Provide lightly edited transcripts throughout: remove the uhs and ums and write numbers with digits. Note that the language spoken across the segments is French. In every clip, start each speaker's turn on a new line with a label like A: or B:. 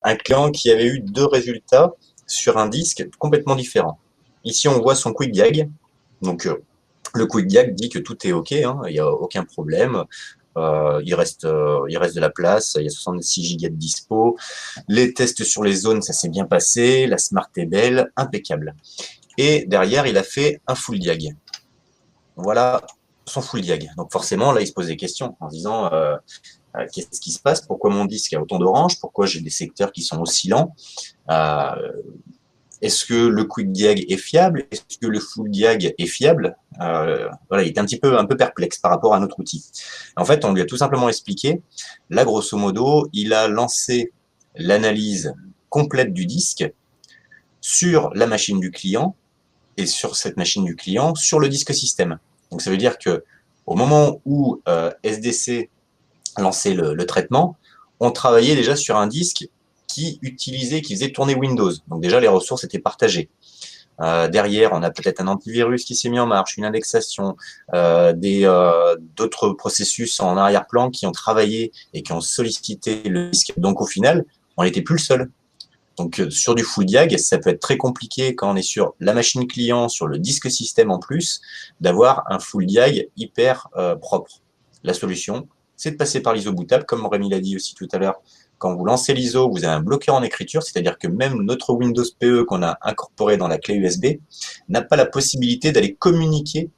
A: un client qui avait eu deux résultats sur un disque complètement différent. Ici, on voit son Quick Diag. Donc, le Quick Diag dit que tout est OK, hein, il n'y a aucun problème. Il reste de la place, il y a 66 gigas de dispo. Les tests sur les zones, ça s'est bien passé. La Smart est belle, impeccable. Et derrière, il a fait un full diag. Voilà son full diag. Donc forcément, là, il se pose des questions en se disant qu'est-ce qui se passe? Pourquoi mon disque a autant d'orange? Pourquoi j'ai des secteurs qui sont aussi lents? Euh, Est-ce que le quick diag est fiable? Est-ce que le full diag est fiable? Voilà, il était un peu perplexe par rapport à notre outil. En fait, on lui a tout simplement expliqué. Là, grosso modo, il a lancé l'analyse complète du disque sur la machine du client et sur cette machine du client sur le disque système. Donc ça veut dire que au moment où SDC lançait le traitement, on travaillait déjà sur un disque qui faisait tourner Windows. Donc déjà les ressources étaient partagées. Derrière, on a peut-être un antivirus qui s'est mis en marche, une indexation, d'autres processus en arrière-plan qui ont travaillé et qui ont sollicité le disque. Donc au final, on n'était plus le seul. Donc sur du full diag, ça peut être très compliqué quand on est sur la machine client, sur le disque système en plus, d'avoir un full diag hyper propre. La solution, c'est de passer par l'ISO bootable, comme Rémi l'a dit aussi tout à l'heure. Quand vous lancez l'ISO, vous avez un bloqueur en écriture, c'est-à-dire que même notre Windows PE qu'on a incorporé dans la clé USB n'a pas la possibilité d'aller communiquer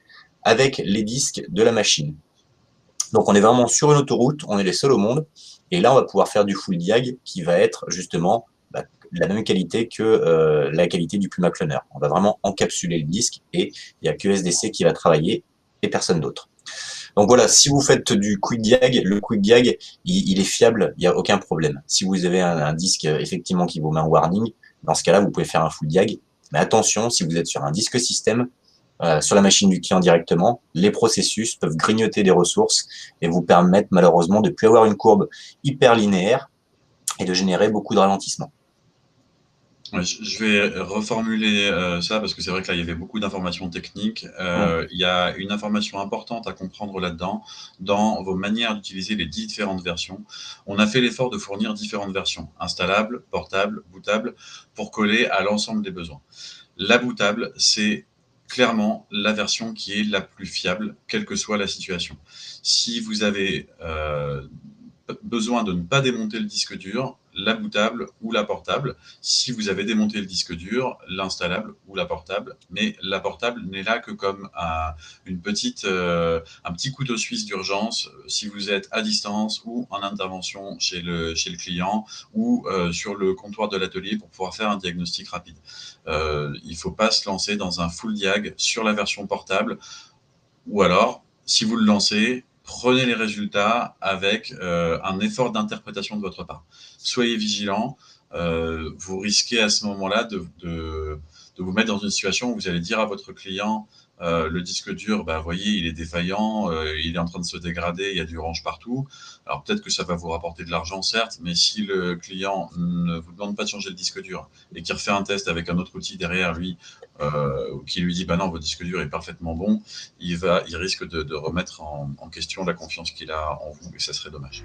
A: avec les disques de la machine. Donc on est vraiment sur une autoroute, on est les seuls au monde, et là on va pouvoir faire du full diag qui va être justement la même qualité que la qualité du Puma Cloner. On va vraiment encapsuler le disque et il n'y a que SDC qui va travailler et personne d'autre. Donc voilà, si vous faites du quick diag, le quick diag, il est fiable, il n'y a aucun problème. Si vous avez un disque effectivement qui vous met un warning, dans ce cas-là, vous pouvez faire un full diag. Mais attention, si vous êtes sur un disque système, sur la machine du client directement, les processus peuvent grignoter des ressources et vous permettre malheureusement de ne plus avoir une courbe hyper linéaire et de générer beaucoup de ralentissement.
B: Ouais, je vais reformuler ça parce que c'est vrai que là, il y avait beaucoup d'informations techniques. Il y a une information importante à comprendre là-dedans, dans vos manières d'utiliser les différentes versions. On a fait l'effort de fournir différentes versions, installables, portables, bootables, pour coller à l'ensemble des besoins. La bootable, c'est clairement la version qui est la plus fiable, quelle que soit la situation. Si vous avez besoin de ne pas démonter le disque dur, la bootable ou la portable. Si vous avez démonté le disque dur, l'installable ou la portable. Mais la portable n'est là que comme un petit couteau suisse d'urgence si vous êtes à distance ou en intervention chez le client ou sur le comptoir de l'atelier pour pouvoir faire un diagnostic rapide. Il ne faut pas se lancer dans un full diag sur la version portable ou alors, si vous le lancez, prenez les résultats avec un effort d'interprétation de votre part. Soyez vigilant. Vous risquez à ce moment-là de vous mettre dans une situation où vous allez dire à votre client le disque dur, bah, voyez, il est défaillant, il est en train de se dégrader, il y a du orange partout. Alors peut-être que ça va vous rapporter de l'argent, certes, mais si le client ne vous demande pas de changer le disque dur et qu'il refait un test avec un autre outil derrière lui, qui lui dit bah non, votre disque dur est parfaitement bon, il risque de remettre en question la confiance qu'il a en vous et ça serait dommage.